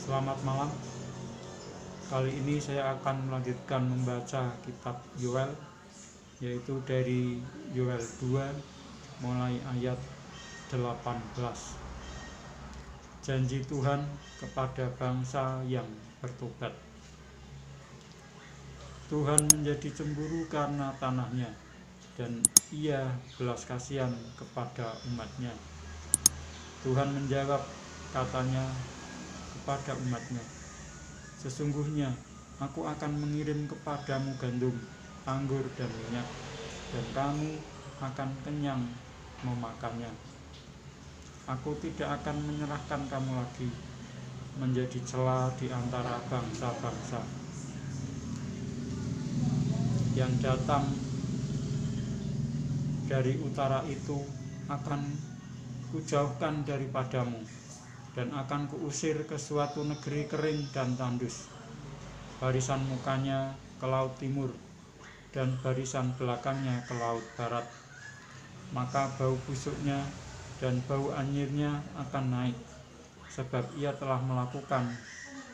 Selamat malam. Kali ini saya akan melanjutkan membaca kitab Yoel, yaitu dari Yoel 2 mulai ayat 18. Janji Tuhan kepada bangsa yang bertobat. Tuhan menjadi cemburu karena tanahnya, dan ia belas kasihan kepada umatnya. Tuhan menjawab, katanya kepada umatnya, sesungguhnya aku akan mengirim kepadamu gandum, anggur, dan minyak, dan kamu akan kenyang memakannya. Aku tidak akan menyerahkan kamu lagi menjadi cela di antara bangsa-bangsa yang datang dari utara itu. Akan kujauhkan daripadamu, dan akan kuusir ke suatu negeri kering dan tandus. Barisan mukanya ke laut timur, dan barisan belakangnya ke laut barat. Maka bau busuknya dan bau anyirnya akan naik, sebab ia telah melakukan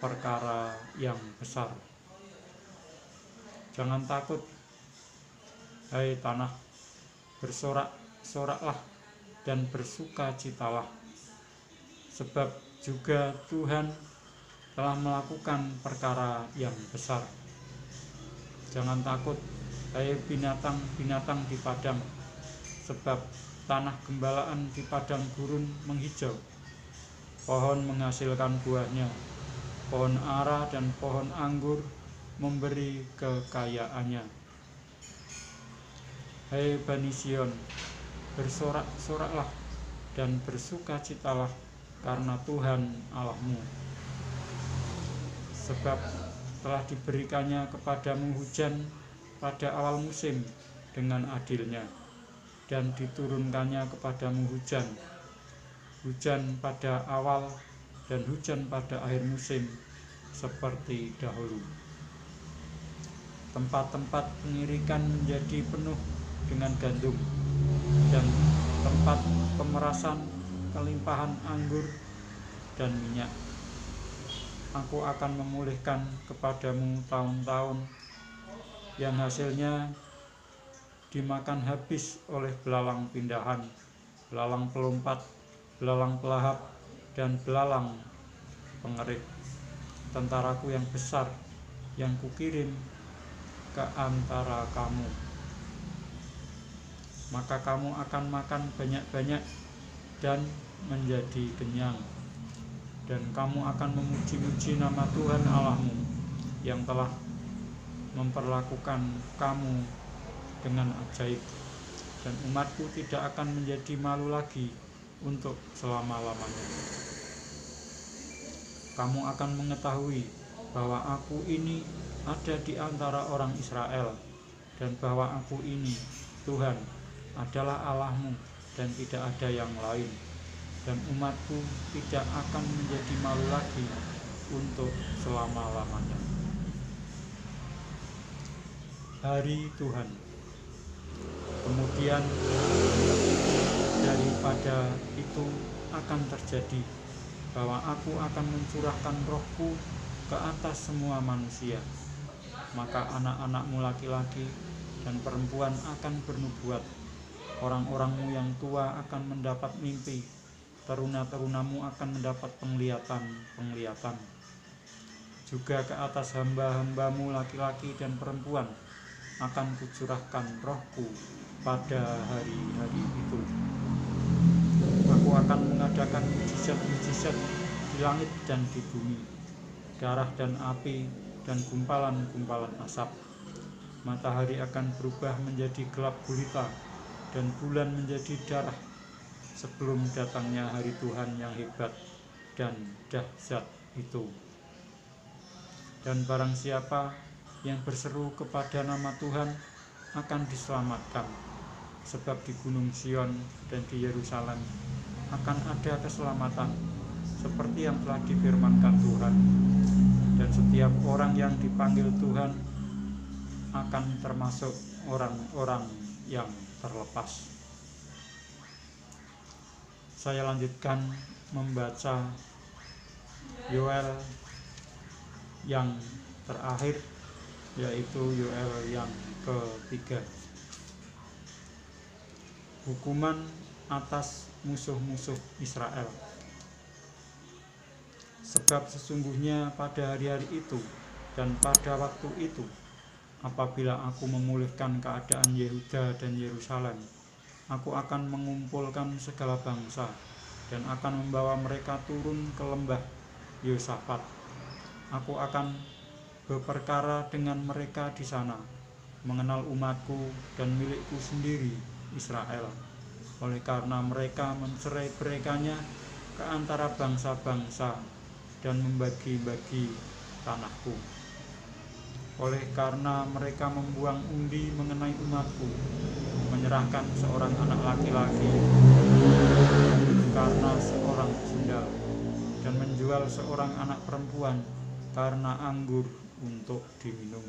perkara yang besar. Jangan takut, hai tanah, bersorak-soraklah dan bersukacitalah, sebab juga Tuhan telah melakukan perkara yang besar. Jangan takut, hai binatang-binatang di padang, sebab tanah gembalaan di padang gurun menghijau. Pohon menghasilkan buahnya, pohon ara dan pohon anggur memberi kekayaannya. Hai Bani Sion, bersorak-soraklah dan bersukacitalah karena Tuhan Allahmu, sebab telah diberikannya kepadamu hujan pada awal musim dengan adilnya, dan diturunkannya kepadamu hujan pada awal dan hujan pada akhir musim seperti dahulu. Tempat-tempat pengirikan menjadi penuh dengan gandum, dan tempat pemerasan kelimpahan anggur dan minyak. Aku akan memulihkan kepadamu tahun-tahun yang hasilnya dimakan habis oleh belalang pindahan, belalang pelompat, belalang pelahap, dan belalang pengerik. Tentaraku yang besar yang kukirim ke antara kamu. Maka kamu akan makan banyak-banyak dan menjadi kenyang, dan kamu akan memuji-muji nama Tuhan Allahmu yang telah memperlakukan kamu dengan ajaib, dan umatku tidak akan menjadi malu lagi untuk selama-lamanya. Kamu akan mengetahui bahwa aku ini ada di antara orang Israel, dan bahwa aku ini, Tuhan, adalah Allahmu dan tidak ada yang lain, dan umatku tidak akan menjadi malu lagi untuk selama-lamanya. Hari Tuhan. Kemudian daripada itu akan terjadi bahwa aku akan mencurahkan rohku ke atas semua manusia. Maka anak-anakmu laki-laki dan perempuan akan bernubuat, orang-orangmu yang tua akan mendapat mimpi, teruna-terunamu akan mendapat penglihatan. Juga ke atas hamba-hambamu laki-laki dan perempuan akan kucurahkan rohku pada hari-hari itu. Aku akan mengadakan mujizat-mujizat di langit dan di bumi, darah dan api dan gumpalan-gumpalan asap. Matahari akan berubah menjadi gelap gulita, dan bulan menjadi darah, sebelum datangnya hari Tuhan yang hebat dan dahsyat itu. Dan barang siapa yang berseru kepada nama Tuhan akan diselamatkan, sebab di Gunung Sion dan di Yerusalem akan ada keselamatan, seperti yang telah difirmankan Tuhan. Dan setiap orang yang dipanggil Tuhan akan termasuk orang-orang yang terlepas. Saya lanjutkan membaca Yoel yang terakhir, yaitu Yoel yang ketiga. Hukuman atas musuh-musuh Israel. Sebab sesungguhnya pada hari-hari itu dan pada waktu itu, apabila aku memulihkan keadaan Yehuda dan Yerusalem, aku akan mengumpulkan segala bangsa dan akan membawa mereka turun ke lembah Yosafat. Aku akan berperkara dengan mereka di sana, mengenal umatku dan milikku sendiri Israel, oleh karena mereka mencerai-beraikannya ke antara bangsa-bangsa dan membagi-bagi tanahku. Oleh karena mereka membuang undi mengenai umatku, menyerahkan seorang anak laki-laki karena seorang sendal, dan menjual seorang anak perempuan karena anggur untuk diminum.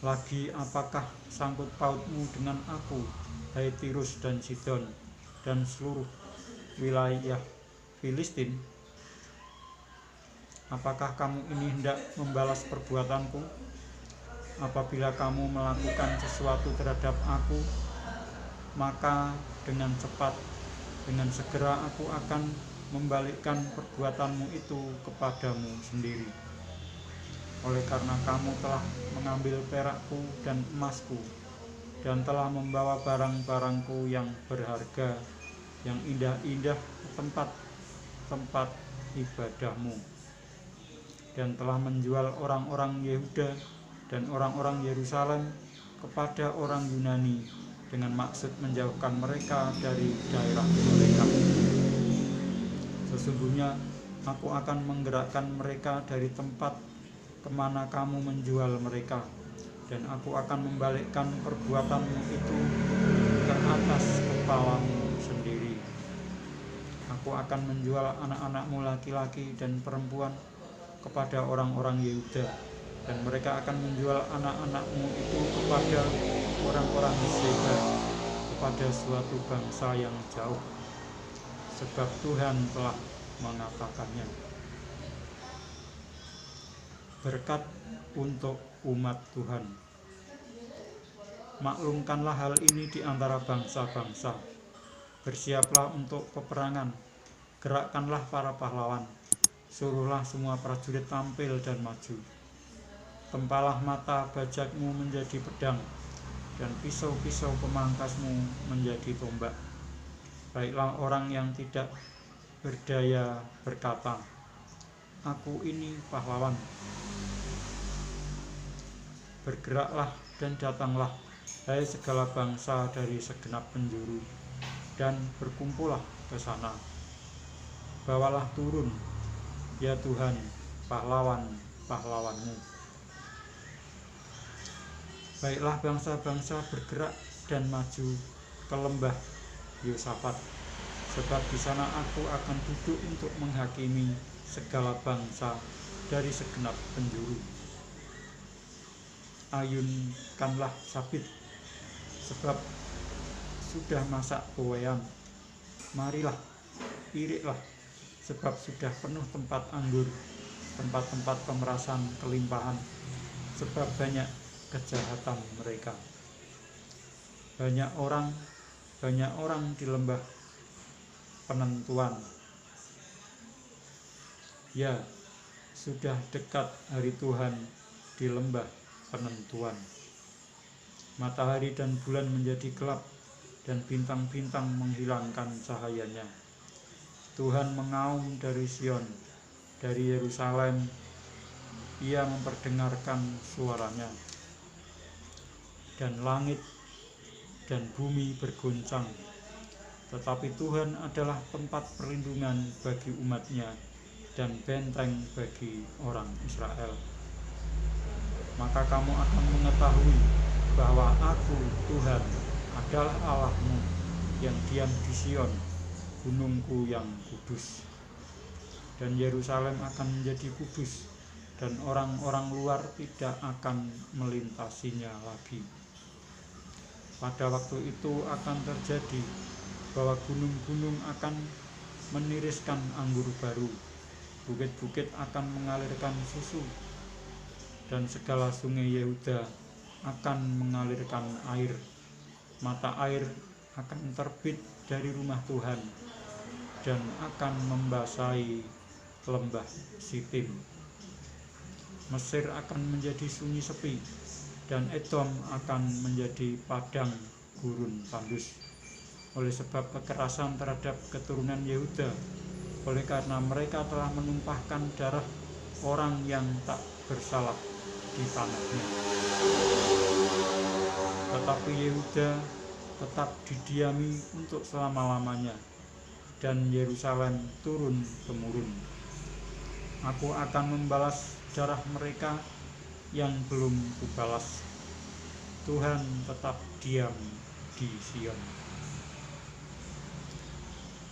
Lagi apakah sangkut pautmu dengan aku, hai Tirus dan Sidon, dan seluruh wilayah Filistin? Apakah kamu ini hendak membalas perbuatanku? Apabila kamu melakukan sesuatu terhadap aku, maka dengan cepat, dengan segera aku akan membalikkan perbuatanmu itu kepadamu sendiri. Oleh karena kamu telah mengambil perakku dan emasku, dan telah membawa barang-barangku yang berharga, yang indah-indah ke tempat-tempat ibadahmu, dan telah menjual orang-orang Yehuda dan orang-orang Yerusalem kepada orang Yunani dengan maksud menjauhkan mereka dari daerah mereka. Sesungguhnya aku akan menggerakkan mereka dari tempat kemana kamu menjual mereka, dan aku akan membalikkan perbuatanmu itu ke atas kepalamu sendiri. Aku akan menjual anak-anakmu laki-laki dan perempuan kepada orang-orang Yehuda, dan mereka akan menjual anak-anakmu itu kepada orang-orang Seba, kepada suatu bangsa yang jauh, sebab Tuhan telah mengatakannya. Berkat untuk umat Tuhan. Maklumkanlah hal ini di antara bangsa-bangsa. Bersiaplah untuk peperangan. Gerakkanlah para pahlawan. Suruhlah semua prajurit tampil dan maju. Tempalah mata bajakmu menjadi pedang, dan pisau-pisau pemangkasmu menjadi tombak. Baiklah orang yang tidak berdaya berkata, aku ini pahlawan. Bergeraklah dan datanglah, hai segala bangsa dari segenap penjuru, dan berkumpullah ke sana. Bawalah turun, ya Tuhan, pahlawan-pahlawanmu. Baiklah bangsa-bangsa bergerak dan maju ke lembah Yosafat, sebab di sana aku akan duduk untuk menghakimi segala bangsa dari segenap penjuru. Ayunkanlah sabit, sebab sudah masak poean. Marilah, iriklah, sebab sudah penuh tempat anggur, tempat-tempat pemerasan kelimpahan, sebab banyak kejahatan mereka. Banyak orang di lembah penentuan. Ya, sudah dekat hari Tuhan di lembah penentuan. Matahari dan bulan menjadi gelap, dan bintang-bintang menghilangkan cahayanya. Tuhan mengaum dari Sion, dari Yerusalem, Ia memperdengarkan suaranya. Dan langit dan bumi bergoncang, tetapi Tuhan adalah tempat perlindungan bagi umatnya dan benteng bagi orang Israel. Maka kamu akan mengetahui bahwa aku, Tuhan, adalah Allahmu yang diam di Sion, gunungku yang kudus. Dan Yerusalem akan menjadi kudus, dan orang-orang luar tidak akan melintasinya lagi. Pada waktu itu akan terjadi bahwa gunung-gunung akan meniriskan anggur baru, bukit-bukit akan mengalirkan susu, dan segala sungai Yehuda akan mengalirkan air. Mata air akan terbit dari rumah Tuhan dan akan membasahi lembah Sitim. Mesir akan menjadi sunyi sepi, dan Edom akan menjadi padang gurun tandus. Oleh sebab kekerasan terhadap keturunan Yehuda, oleh karena mereka telah menumpahkan darah orang yang tak bersalah di tanahnya. Tetapi Yehuda tetap didiami untuk selama-lamanya, dan Yerusalem turun-temurun. Aku akan membalas darah mereka yang belum kubalas. Tuhan tetap diam di Sion.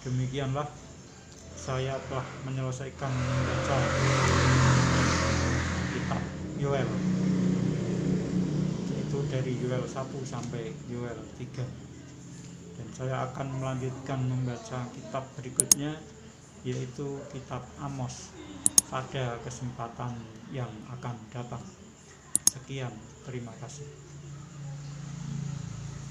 Demikianlah saya telah menyelesaikan membaca kitab Yoel, yaitu dari Yoel 1 sampai Yoel 3. Dan saya akan melanjutkan membaca kitab berikutnya, yaitu kitab Amos, pada kesempatan yang akan datang. Sekian, terima kasih.